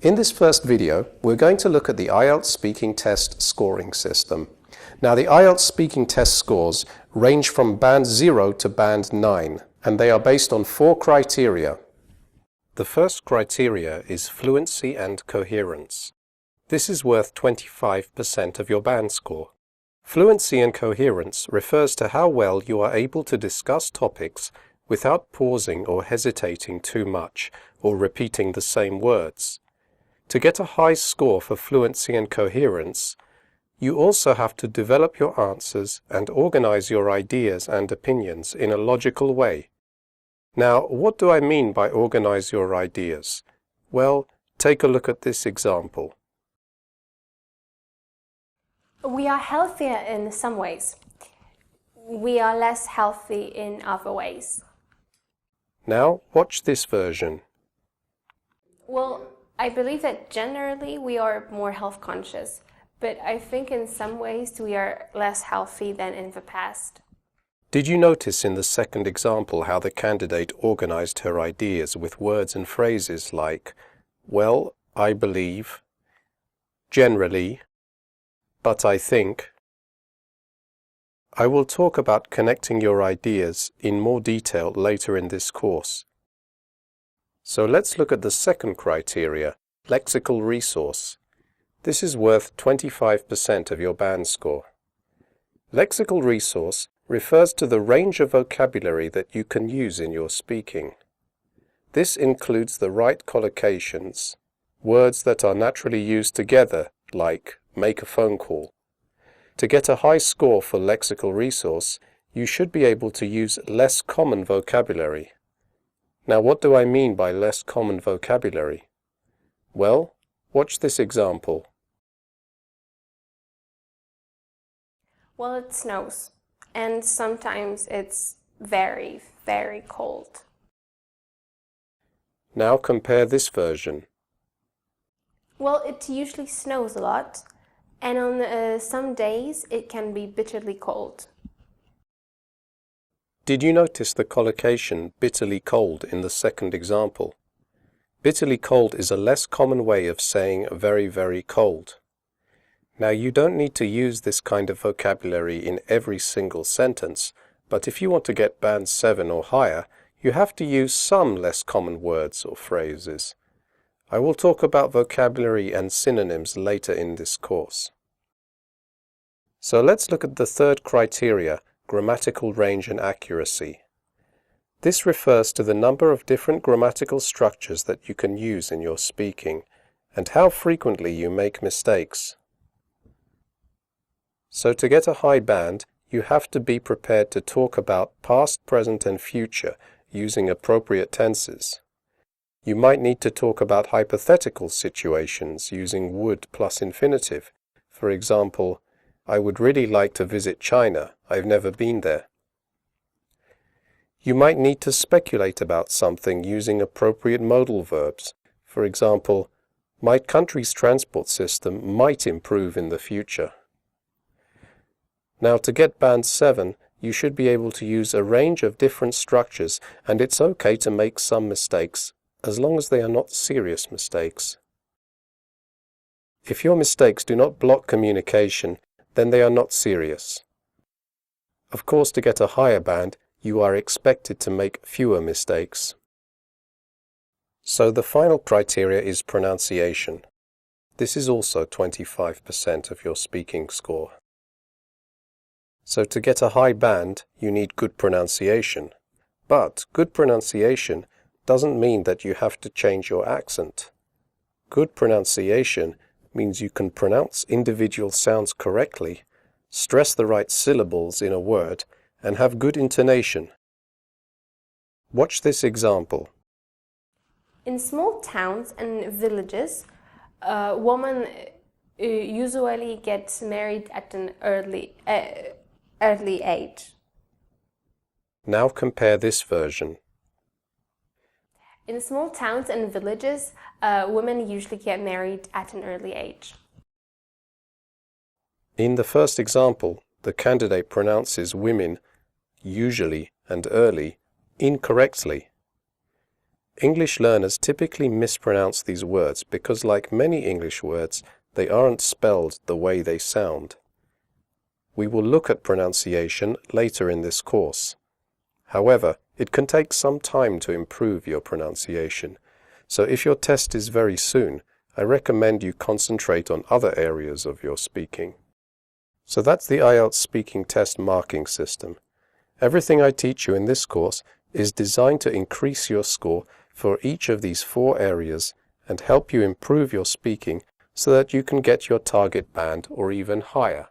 In this first video, we're going to look at the IELTS speaking test scoring system. Now, the IELTS speaking test scores range from band 0 to band 9, and they are based on 4 criteria. The first criteria is fluency and coherence. This is worth 25% of your band score. Fluency and coherence refers to how well you are able to discuss topics without pausing or hesitating too much or repeating the same words. To get a high score for fluency and coherence, you also have to develop your answers and organize your ideas and opinions in a logical way. Now, what do I mean by organize your ideas? Well, take a look at this example. We are healthier in some ways. We are less healthy in other ways. Now, watch this version. Well, I believe that generally we are more health conscious, but I think in some ways we are less healthy than in the past. Did you notice in the second example how the candidate organized her ideas with words and phrases like, well, I believe, generally, but I think? I will talk about connecting your ideas in more detail later in this course. So let's look at the second criteria, lexical resource. This is worth 25% of your band score. Lexical resource refers to the range of vocabulary that you can use in your speaking. This includes the right collocations, words that are naturally used together, like make a phone call. To get a high score for lexical resource, you should be able to use less common vocabulary. Now, what do I mean by less common vocabulary? Well, watch this example. Well, it snows, and sometimes it's very, very cold. Now compare this version. Well, it usually snows a lot, and on some days it can be bitterly cold. Did you notice the collocation bitterly cold in the second example? Bitterly cold is a less common way of saying very, very cold. Now, you don't need to use this kind of vocabulary in every single sentence, but if you want to get band 7 or higher, you have to use some less common words or phrases. I will talk about vocabulary and synonyms later in this course. So let's look at the third criteria, grammatical range and accuracy. This refers to the number of different grammatical structures that you can use in your speaking, and how frequently you make mistakes. So to get a high band, you have to be prepared to talk about past, present, and future using appropriate tenses. You might need to talk about hypothetical situations using would plus infinitive. For example, I would really like to visit China. I've never been there. You might need to speculate about something using appropriate modal verbs. For example, my country's transport system might improve in the future. Now, to get band 7, you should be able to use a range of different structures, and it's okay to make some mistakes, as long as they are not serious mistakes. If your mistakes do not block communication, then they are not serious. Of course, to get a higher band, you are expected to make fewer mistakes. So the final criteria is pronunciation. This is also 25% of your speaking score. So to get a high band, you need good pronunciation. But good pronunciation doesn't mean that you have to change your accent. Good pronunciation means you can pronounce individual sounds correctly, stress the right syllables in a word, and have good intonation. Watch this example. In small towns and villages, a woman usually gets married at an early age. Now compare this version. In small towns and villages, women usually get married at an early age. In the first example, the candidate pronounces women, usually and early, incorrectly. English learners typically mispronounce these words because, like many English words, they aren't spelled the way they sound. We will look at pronunciation later in this course. However, it can take some time to improve your pronunciation, so if your test is very soon, I recommend you concentrate on other areas of your speaking. So that's the IELTS speaking test marking system. Everything I teach you in this course is designed to increase your score for each of these 4 areas and help you improve your speaking so that you can get your target band or even higher.